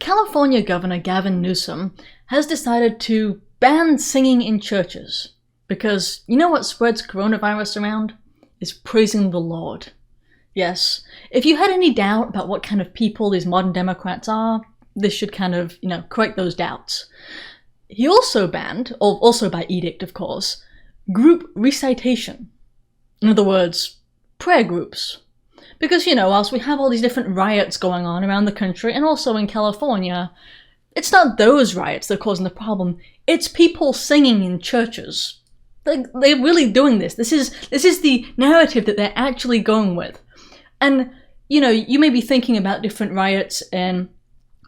California Governor Gavin Newsom has decided to ban singing in churches because you know what spreads coronavirus around? Is praising the Lord. Yes, if you had any doubt about what kind of people these modern Democrats are, this should kind of, correct those doubts. He also banned, or also by edict of course, group recitation. In other words, prayer groups. Because, whilst we have all these different riots going on around the country, and also in California, it's not those riots that are causing the problem, it's people singing in churches. They're really doing this. This is the narrative that they're actually going with. And, you may be thinking about different riots in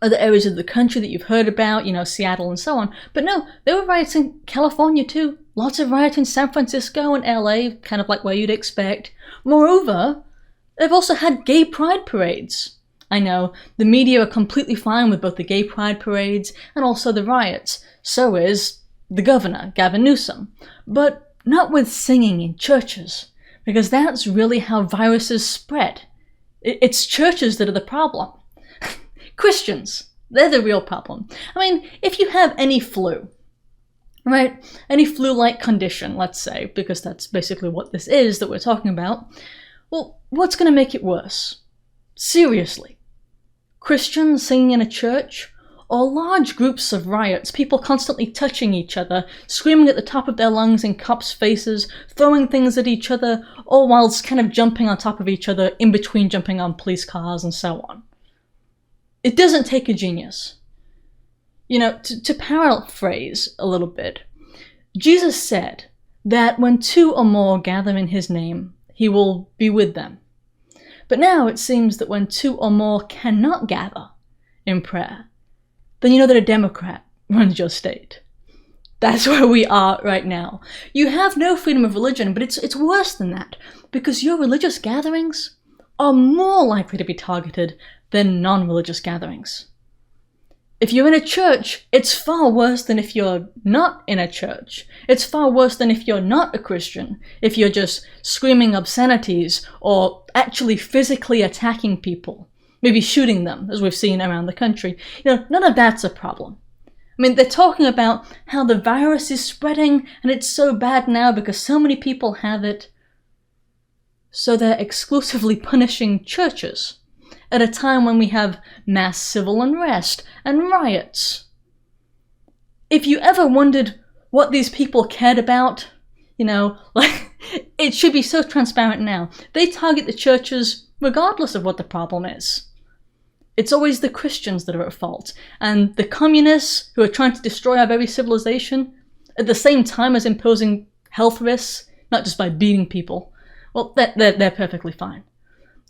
other areas of the country that you've heard about, Seattle and so on. But no, there were riots in California too. Lots of riots in San Francisco and LA, kind of like where you'd expect. Moreover, they've also had gay pride parades. I know, the media are completely fine with both the gay pride parades and also the riots. So is the governor, Gavin Newsom. But not with singing in churches, because that's really how viruses spread. It's churches that are the problem. Christians, they're the real problem. I mean, if you have any flu, right? Any flu-like condition, let's say, because that's basically what this is that we're talking about. Well, what's going to make it worse? Seriously. Christians singing in a church? Or large groups of riots, people constantly touching each other, screaming at the top of their lungs in cops' faces, throwing things at each other, all whilst kind of jumping on top of each other, in between jumping on police cars and so on. It doesn't take a genius. To paraphrase a little bit, Jesus said that when two or more gather in his name, he will be with them. But now it seems that when two or more cannot gather in prayer, then you know that a Democrat runs your state. That's where we are right now. You have no freedom of religion, but it's worse than that, because your religious gatherings are more likely to be targeted than non-religious gatherings. If you're in a church, it's far worse than if you're not in a church. It's far worse than if you're not a Christian, if you're just screaming obscenities or actually physically attacking people, maybe shooting them, as we've seen around the country. None of that's a problem. I mean, they're talking about how the virus is spreading and it's so bad now because so many people have it. So they're exclusively punishing churches at a time when we have mass civil unrest and riots. If you ever wondered what these people cared about, it should be so transparent now. They target the churches regardless of what the problem is. It's always the Christians that are at fault, and the communists who are trying to destroy our very civilization, at the same time as imposing health risks, not just by beating people, well, they're perfectly fine.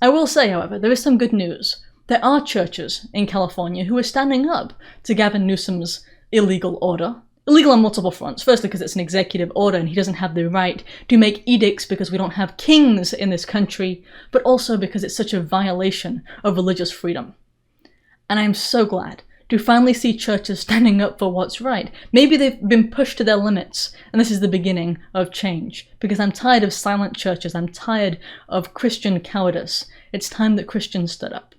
I will say, however, there is some good news. There are churches in California who are standing up to Gavin Newsom's illegal order. Illegal on multiple fronts. Firstly, because it's an executive order and he doesn't have the right to make edicts because we don't have kings in this country, but also because it's such a violation of religious freedom. And I'm so glad to finally see churches standing up for what's right. Maybe they've been pushed to their limits, and this is the beginning of change. Because I'm tired of silent churches, I'm tired of Christian cowardice. It's time that Christians stood up.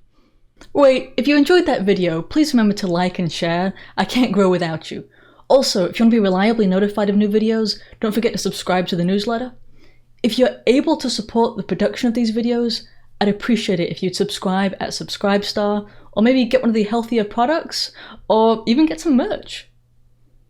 Wait, if you enjoyed that video, please remember to like and share. I can't grow without you. Also, if you want to be reliably notified of new videos, don't forget to subscribe to the newsletter. If you're able to support the production of these videos, I'd appreciate it if you'd subscribe at Subscribestar, or maybe get one of the healthier products, or even get some merch.